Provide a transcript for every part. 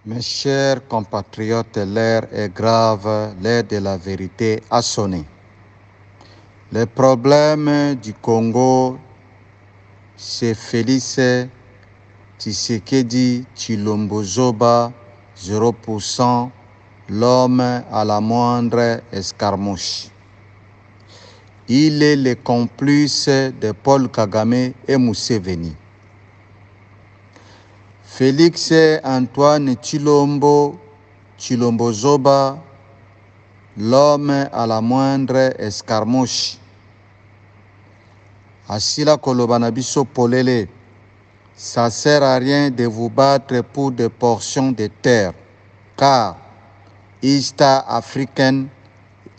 Mes chers compatriotes, l'heure est grave, l'heure de la vérité a sonné. Le problème du Congo, c'est Félix Tshisekedi Tshilombo Zoba, 0%, l'homme à la moindre escarmouche. Il est le complice de Paul Kagame et Museveni. Félix Antoine Tshilombo Zoba, l'homme à la moindre escarmouche. Asila Kolobanabiso Polele, ça sert à rien de vous battre pour des portions de terre, car East African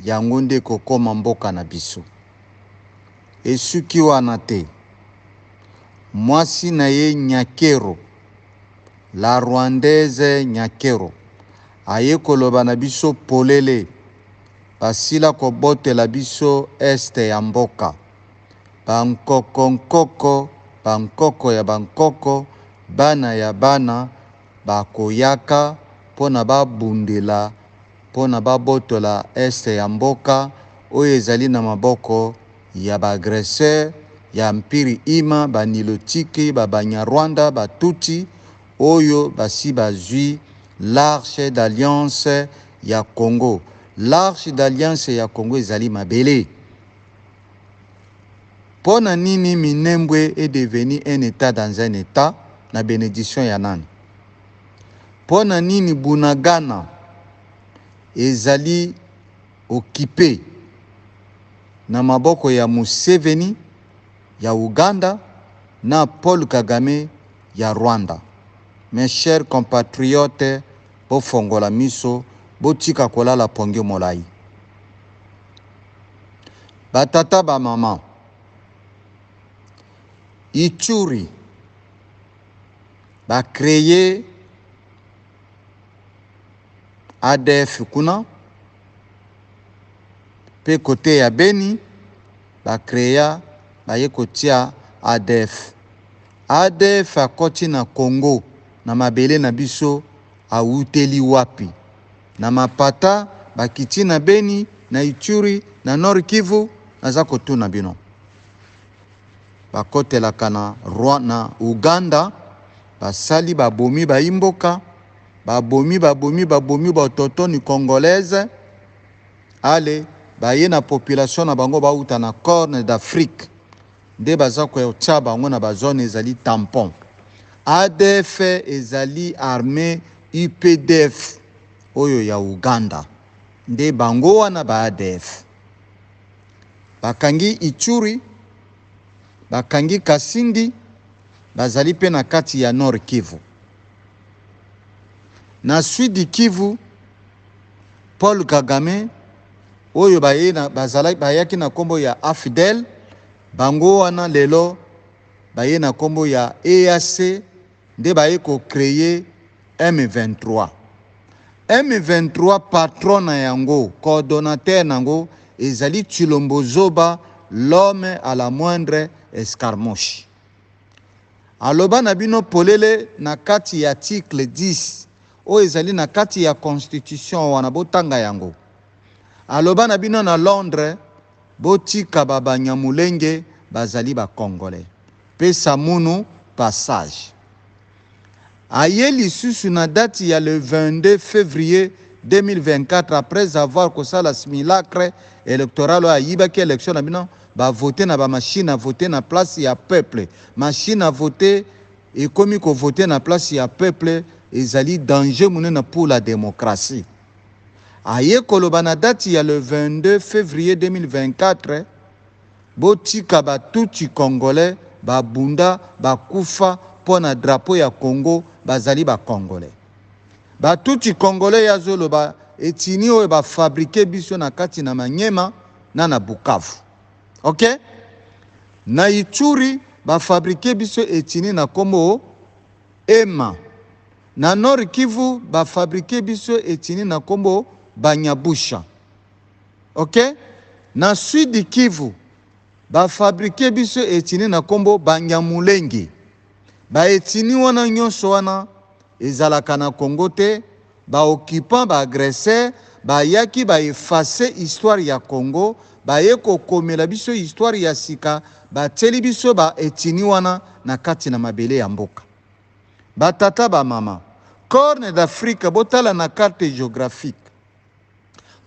yangunde koko mamboka na biso. Esuki wana te, mwasi na ye Nyakero, la rwandaise Nyakero, aye koloba na biso polele, basila kobotela biso este ya mboka. Bankoko ya bankoko, bana ya bana, bakoyaka, pona babundela, pona babotola este ya mboka, oyo ezali na maboko ya bagresseur, ya mpiri ima, banilotiki, babanyarwanda, batuti, oyo basi bazwi l'Arche d'Alliance ya Congo. L'Arche d'Alliance ya Congo ezali mabele. Pona nini Minembwe est devenu un état dans un état, na bénédiction ya nani? Pona nini Bunagana ezali occupé na maboko ya Museveni ya Uganda na Paul Kagame ya Rwanda? Mes chers compatriotes, bofongola miso, botika kolala pongi molai. Batata ba mama, Ituri ba créer ADF kuna, pe côté ya Beni ba créer ba yekotia ADF. ADF akoti na Congo na mabele na biso awuteli wapi? Na mapata bakiti na Beni, na Ituri, na Nord Kivu, naza kotuna bino. Bakotelaka na Rwanda, Uganda, basali babomi baimboka, babomi bautotoni congolaise, ale baye na population na bango bauta na Corne d'Afrique, nde baza kotia bango na bazone ezali tampon. ADF ezali armée UPDF oyo ya Uganda, nde bango wana ba ADF. Bakangi Ituri, bakangi Kasindi, bazali pe na kati ya Nord Kivu. Na Sud Kivu, Paul Kagame oyo bayaki na kombo ya AFDEL, bango wana lelo baye na kombo ya EAC, nde baye ko créer M23. M23 patron na yango, coordonnateur nango ezali Tshilombo Zoba, l'homme à la moindre escarmouche. Aloba na bino polele na kati ya article 10 o ezali na kati ya constitution wana botanga yango. Aloba na bino na Londres botika babanyamulenge bazali ba congolais. Pesa munu passage. Aye lisusu na date ya le 22 février 2024, après avoir causé la simulacre électoral à yibaki élection na bino, ba voter na ba machine à voter na place ya peuple. Machine à voter et comme ko voter na place ya peuple ezali danger munena pour la démocratie. Aye koloba na date ya le 22 février 2024, botika ba tuti congolais ba bunda ba kufa pona drapeau ya Congo bazali ba congolais. Ba tuti congolais ya zolo ba etini oyo ba fabriquer biso na kati na Manyema na Bukavu. OK? Na Ituri ba fabriquer biso etini na kombo Ema. Na Nord Kivu ba fabriquer biso etini na kombo Banyabusha. OK? Na Sud Kivu ba fabriquer biso etini na kombo Banyamulenge. Ba etini wana nyonso wana ezalaka na Congo te, ba occupant, ba agresseur, ba yaki ba effacer histoire ya Congo, ba yeko komela biso histoire ya sika, ba teli biso ba etini wana na kati na mabele ya mboka. Ba tata ba mama, Corne d'Afrique botala na carte géographique.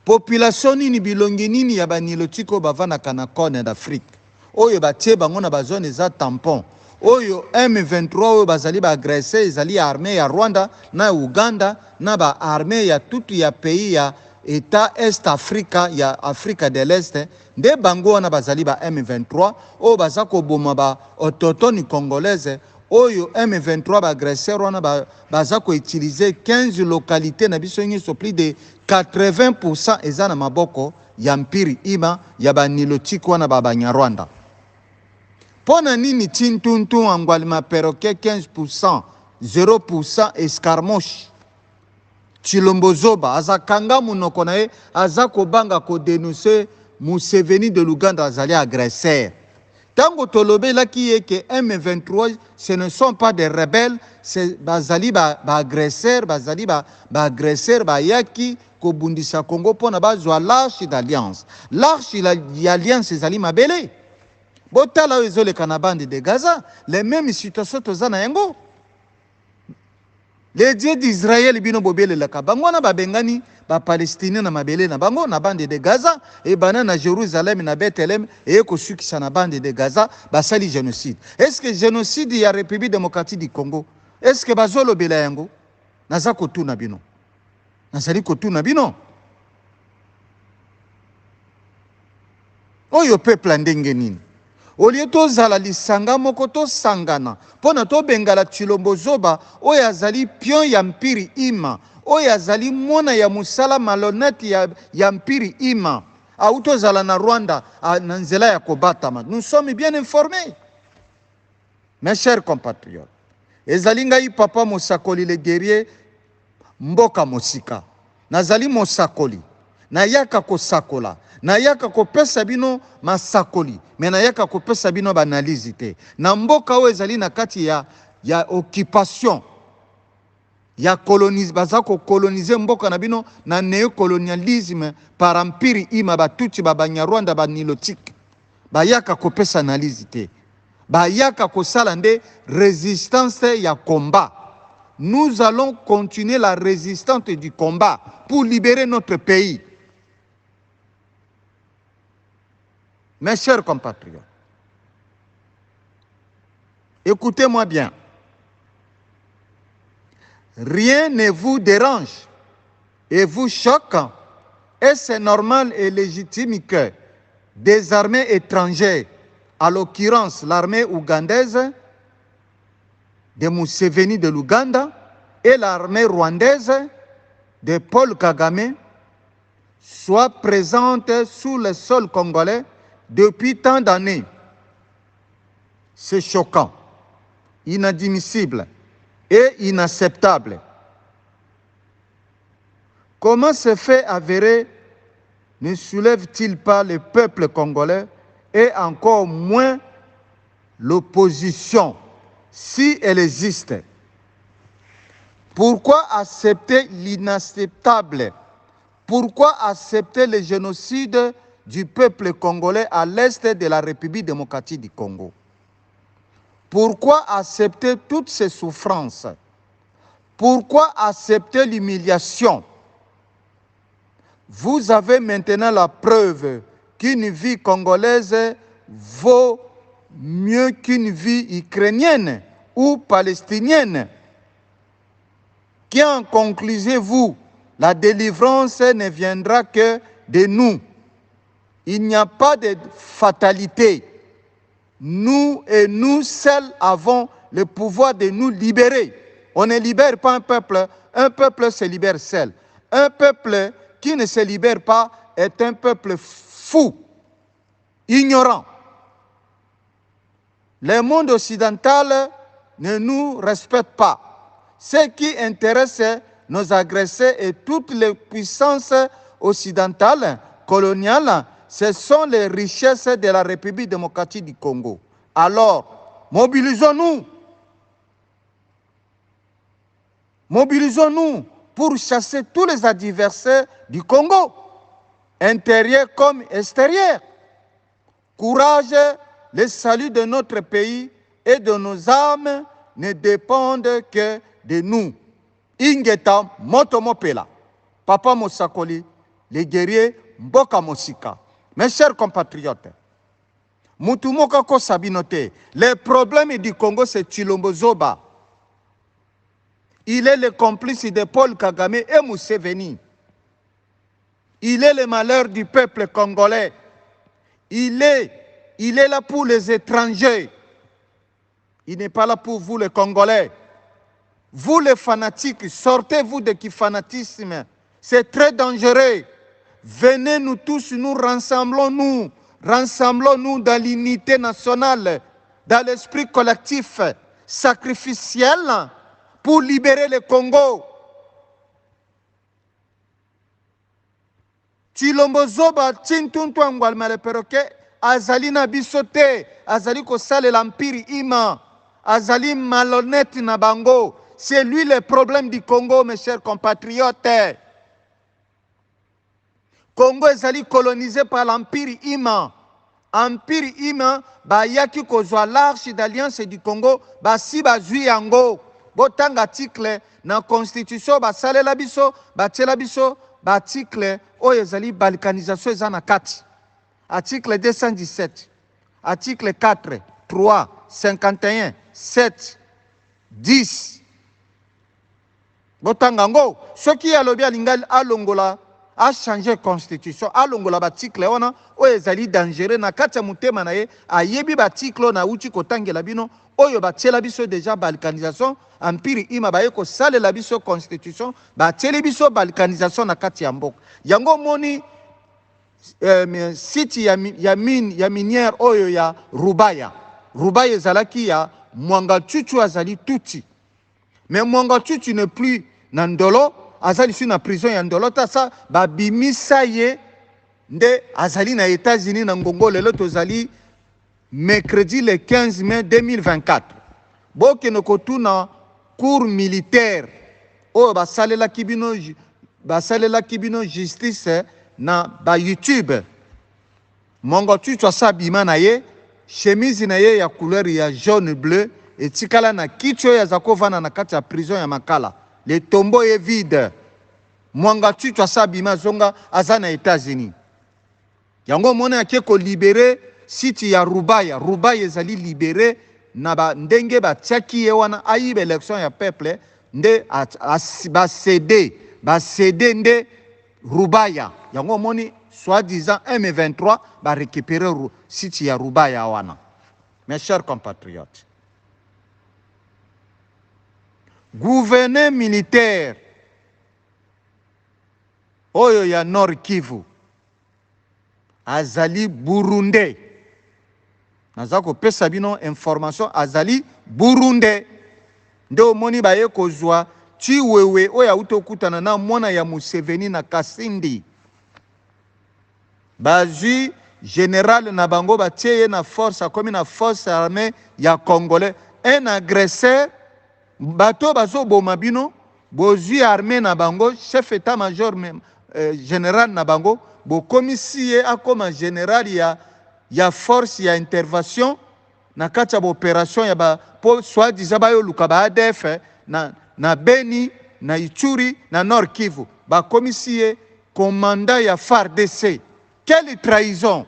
Population nini bilongi nini ya banilotiko bavanaka na Corne d'Afrique. Oyo batie bango na bazone eza tampon. Oyo M23 oyo bazali ba agressé ezali armée ya Rwanda na Uganda na ba armée ya tutu ya pays ya État Est Africa ya Afrique de l'Est nde bango wana bazali ba M23 oyo baza koboma ba autochtone congolaise oyo M23 ba agresseur wana baza ko utiliser 15 localités na biso nyonso plus de 80% eza na maboko ya mpiri ima ya banilotiko wana ba Banyarwanda. Pona nini tintuntu angwalima perroquet 15%, 0% escarmouche. Chilombo Zoba, aza kanga munoko na ye, aza kobanga ko dénoncer Museveni de l'Ouganda azali agresseur. Tango tolobe la qui est que M23, ce ne sont pas des rebelles, c'est bazali ba agresseur, bazali ba agresseur ba yaki ko bundisa Congo pona bazwa l'arche d'alliance. L'arche d'alliance ezali mabele. Botala ezole kana bande de Gaza, les mêmes situations tozana yango. Les dieux d'Israël bino bobele la kabangwana ba bengani ba Palestiniens na mabele na bango na bande de Gaza et bana na Jérusalem na Bethlehem et ko sukisa na bande de Gaza ba sali génocide. Est-ce que génocide ya République démocratique du Congo? Est-ce que bazolo bela yango? Naza ko tuna bino. Nazali ko tuna bino. Oyo peuple ndenge nini? Olie tozala lisanga moko tosangana pona tobengala Chilombo Zoba oyo azali pion ya mpiri ima oyo azali mwana ya musala malhonnête ya mpiri ima au tozala na Rwanda na nzela ya kobatama. Nous sommes bien informés mes chers compatriotes. Ezali ngai papa Mosakoli le guerrier mboka mosika nazali mosakoli nayaka kosakola nayaka kopesa bino masakoli me nayaka kopesa bino banalizi te na mboka oyo ezali na kati ya occupation ya colonize baza ko coloniser mboka na bino na néocolonialisme par empire ima batuti ba Banyarwanda banilotike bayaka kopesa analizi te bayaka kosala nde résistance ya combat. Nous allons continuer la résistance du combat pour libérer notre pays. Mes chers compatriotes, écoutez-moi bien. Rien ne vous dérange et vous choque, et c'est normal et légitime que des armées étrangères, à l'occurrence l'armée ougandaise de Museveni de l'Ouganda et l'armée rwandaise de Paul Kagame, soient présentes sous le sol congolais depuis tant d'années. C'est choquant, inadmissible et inacceptable. Comment ce fait avéré ne soulève-t-il pas le peuple congolais et encore moins l'opposition si elle existe? Pourquoi accepter l'inacceptable? Pourquoi accepter le génocide du peuple congolais à l'est de la République démocratique du Congo? Pourquoi accepter toutes ces souffrances? Pourquoi accepter l'humiliation? Vous avez maintenant la preuve qu'une vie congolaise vaut mieux qu'une vie ukrainienne ou palestinienne. Qu'en conclusez-vous? La délivrance ne viendra que de nous. Il n'y a pas de fatalité. Nous et nous seuls avons le pouvoir de nous libérer. On ne libère pas un peuple se libère seul. Un peuple qui ne se libère pas est un peuple fou, ignorant. Le monde occidental ne nous respecte pas. Ce qui intéresse nos agresseurs et toutes les puissances occidentales, coloniales, ce sont les richesses de la République démocratique du Congo. Alors, mobilisons-nous. Mobilisons-nous pour chasser tous les adversaires du Congo, intérieur comme extérieur. Courage, le salut de notre pays et de nos âmes ne dépendent que de nous. Ingeta Motomopela, Papa Mosakoli, les guerriers Mboka Mosika. Mes chers compatriotes, Mutumoka Ko Sabinote, le problème du Congo c'est Tshilombo Zoba. Il est le complice de Paul Kagame et Museveni. Il est le malheur du peuple congolais. Il est là pour les étrangers. Il n'est pas là pour vous les Congolais. Vous les fanatiques, sortez-vous de ce fanatisme. C'est très dangereux. Venez nous tous, nous rassemblons-nous. Rassemblons-nous dans l'unité nationale, dans l'esprit collectif, sacrificiel, pour libérer le Congo. Tshilombo Zoba, Tshintountouan Ngwalma perroquet, azali na bisote, azali ko sale l'empire ima, azali malhonnête na bango. C'est lui le problème du Congo, mes chers compatriotes. Congo ezali colonisé par l'empire ima. Empire ima, ba yaki kozwa l'arche d'alliance du Congo, ba si ba zui yango. Botang article na constitution ba sale la biso, ba tela biso, ba article oyo ezali balkanisation eza na kati. Article 217, article 4, 3, 51, 7, 10. Botanga ngo, ce qui a lobi alingali alongola a changé constitution, alongola article wana oyo ezali dangereux na kati ya mutema na ye, ayebi article na uti kotangela bino oyo batiela biso déjà balkanisation, empire ima baye ko salela biso constitution, batieli biso balkanisation na kati ya mboka. Yango moni site ya minière oyo ya Rubaya. Rubaya ezalaki ya Mwangachuchu azali tuti. Mais Mwangachuchu n'est plus na Ndolo, azali sur na prison ya Ndolo, ta sa babimisa ye nde azali na États-Unis na Ngongo lelo tozali mercredi le 15 mai 2024. Boke no kotuna cours militaire oyo basalela kibino justice na ba YouTube. Mwangachuchu asabima na ye, chemise na ye ya couleur ya jaune bleu, et tikala na kicho ya zakovana na kati ya prison ya Makala. Le tombeau est vide. Mwangachuchu asabima zonga azana États-Unis. Yango mona yake ko libérer site ya Rubaya. Rubaya ezali libéré na ba ndenge ba tiaki ye wana ayibe élection ya peuple nde ba cédé nde Rubaya. Yango moni soi-disant M23 va récupérer site ya Rubaya wana. Mes chers compatriotes, gouverneur militaire oyo ya Nord Kivu azali Burundais. Naza ko pesa bino information azali Burundais. Nde omoni baye kozwa Chiwewe oya utokutana na mwana ya Museveni na Kasindi. Bazui général na bango batie na force comme na force armée ya Congolais. Un agresseur bato bazo boma bino bozui armée na bango chef état-major général na bango bo commissaire akoma général ya force ya intervention na kati ya opération ya ba po soi-disant bayo luka ba ADF na Beni na Ituri na Nord Kivu ba commissaire commandant ya FARDC. Quelle trahison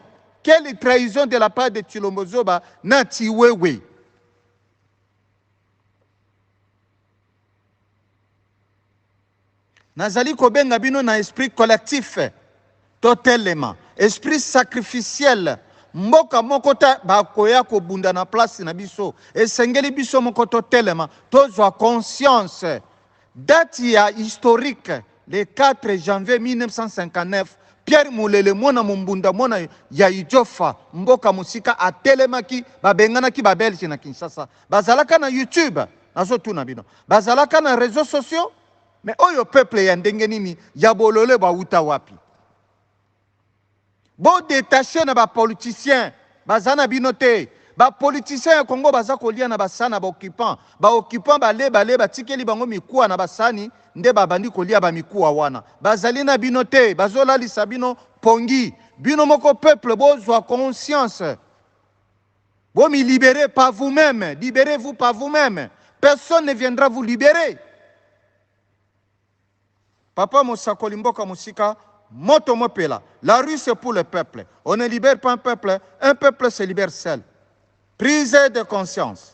de la part de Tshilombo Zoba na Tiwewe. Nazali kobenga bino na esprit collectif totalement, esprit sacrificiel. Mboka mokota bakoya ko bunda na place na biso esengeli biso moko totalement tozwa conscience date ya historique le 4 janvier 1959. Pierre Mulele mwana mumbunda mwana ya Ijofa mboka musika atelemaki babenganaki ba Belge na Kinshasa. Bazalaka na YouTube nazo tuna bino. Bazalaka na réseaux sociaux. Mais oyo peuple ya ndenge nini ya bolole ba uta wapi? Bo détaché na ba politiciens bazana binote Ba politiciens ya Congo baza kolia na basana ba occupant. Ba occupant bale batikeli bango mikuwa na basani nde babandi kolia ba mikuwa wana. Bazali na bino te, bazolalisa bino pongi. Bino moko peuple bozwa conscience. Vous me libérez par vous-même. Libérez-vous par vous-même. Personne ne viendra vous libérer. Papa Mosakoli Mboka Musika, moto mopela. La rue c'est pour le peuple. On ne libère pas un peuple se libère seul. Prise de conscience.